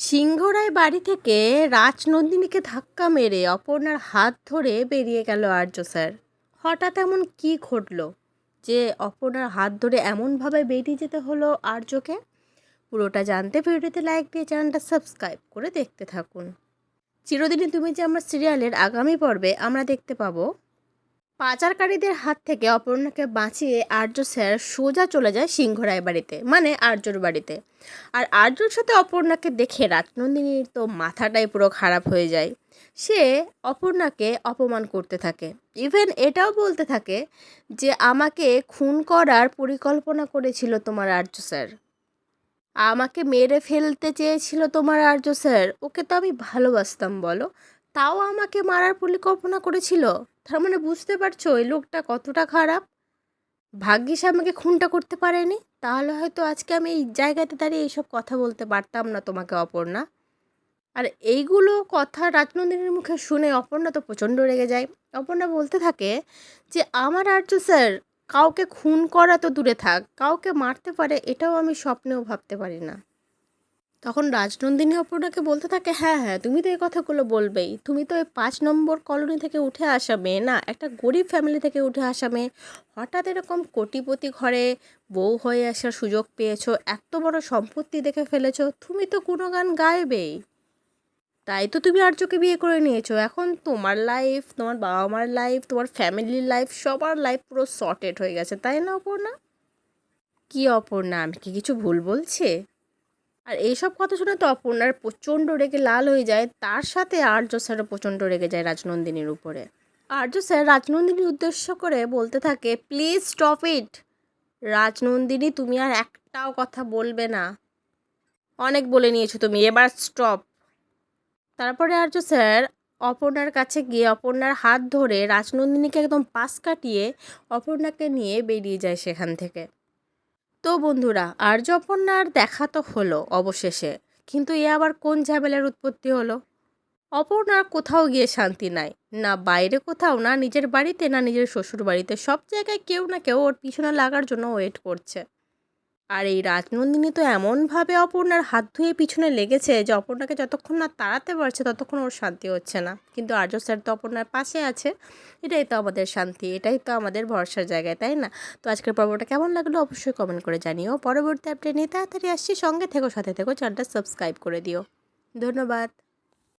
সিংহরায় বাড়ি থেকে রাজনন্দিনীকে ধাক্কা মেরে অপর্ণার হাত ধরে বেরিয়ে গেল আর্য স্যার। হঠাৎ এমন কি ঘটলো যে অপর্ণার হাত ধরে এমনভাবে বেরিয়ে যেতে হলো আর্যকে? পুরোটা জানতে ভিডিওতে লাইক দিয়ে চ্যানেলটা সাবস্ক্রাইব করে দেখতে থাকুন। চিরদিনই তুমি যে আমার সিরিয়ালের আগামী পর্বে আমরা দেখতে পাবো পাচারকারীদের হাত থেকে অপর্ণাকে বাঁচিয়ে আর্য স্যার সোজা চলে যায় সিংহরায় বাড়িতে, মানে আর্যর বাড়িতে। আর আর্যর সাথে অপর্ণাকে দেখে রাজনন্দিনীর তো মাথাটাই পুরো খারাপ হয়ে যায়। সে অপর্ণাকে অপমান করতে থাকে, ইভেন এটাও বলতে থাকে যে আমাকে খুন করার পরিকল্পনা করেছিল তোমার আর্য স্যার, আমাকে মেরে ফেলতে চেয়েছিল তোমার আর্য স্যার। ওকে তো আমি ভালোবাসতাম বলো, তাও আমাকে মারার পরিকল্পনা করেছিল। তার মানে বুঝতে পারছো ওই লোকটা কতটা খারাপ। ভাগ্যিস আমাকে খুনটা করতে পারেনি, তাহলে হয়তো আজকে আমি এই জায়গাতে দাঁড়িয়ে এইসব কথা বলতে পারতাম না তোমাকে অপর্ণা। আর এইগুলো কথা রাজনন্দিনীর মুখে শুনে অপর্ণা তো প্রচণ্ড রেগে যায়। অপর্ণা বলতে থাকে যে আমার আর্য স্যার কাউকে খুন করা তো দূরে থাক, কাউকে মারতে পারে এটাও আমি স্বপ্নেও ভাবতে পারি না। তখন রাজনন্দিনী অপর্ণাকে বলতে থাকে, হ্যাঁ হ্যাঁ তুমি তো এই কথাগুলো বলবেই, তুমি তো এই 5 নম্বর কলোনি থেকে উঠে আসা মেয়ে না, একটা গরিব ফ্যামিলি থেকে উঠে আসা মেয়ে। হঠাৎ এরকম কোটিপতি ঘরে বউ হয়ে আসার সুযোগ পেয়েছো, এত বড় সম্পত্তি দেখে ফেলেছো, তুমি তো গুণগান গাইবেই। তাই তো তুমি আর্যকে বিয়ে করে নিয়েছো। এখন তোমার লাইফ, তোমার বাবা মার লাইফ, তোমার ফ্যামিলির লাইফ, সবার লাইফ পুরো সর্টেড হয়ে গেছে, তাই না অপর্ণা? কি অপর্ণা, আমি কি কিছু ভুল বলছি? আর এইসব কথা শুনে তো অপর্ণার প্রচণ্ড রেগে লাল হয়ে যায়, তার সাথে আর্য স্যারও প্রচণ্ড রেগে যায় রাজনন্দিনীর উপরে। আর্য স্যার রাজনন্দিনীর উদ্দেশ্য করে বলতে থাকে, প্লিজ স্টপ ইট। রাজনন্দিনী তুমি আর একটাও কথা বলবে না, অনেক বলে নিয়েছো তুমি, এবার স্টপ। তারপরে আর্য স্যার অপর্ণার কাছে গিয়ে অপর্ণার হাত ধরে রাজনন্দিনীকে একদম পাশ কাটিয়ে অপর্ণাকে নিয়ে বেরিয়ে যায় সেখান থেকে। তো বন্ধুরা, আর্য অপর্ণার দেখা তো হলো অবশেষে, কিন্তু এ আবার কোন ঝামেলার উৎপত্তি হলো? অপর্ণার কোথাও গিয়ে শান্তি নাই, না বাইরে কোথাও, না নিজের বাড়িতে, না নিজের শ্বশুর বাড়িতে, সব জায়গায় কেউ না কেউ ওর পিছনে লাগার জন্য ওয়েট করছে। আর এই রাজনন্দিনী তো এমনভাবে অপর্ণার হাত ধুয়ে পিছনে লেগেছে যে অপর্ণাকে যতক্ষণ না তাড়াতে পারছে ততক্ষণ ওর শান্তি হচ্ছে না। কিন্তু আর্য স্যার তো অপর্ণার পাশে আছে, এটাই তো আমাদের শান্তি, এটাই তো আমাদের ভরসার জায়গায়, তাই না? তো আজকের পর্বটা কেমন লাগলো অবশ্যই কমেন্ট করে জানিও। পরবর্তী আপডেট নিয়ে তাড়াতাড়ি আসছি, সঙ্গে থেকো, সাথে থেকো, চ্যানেলটা সাবস্ক্রাইব করে দিও। ধন্যবাদ।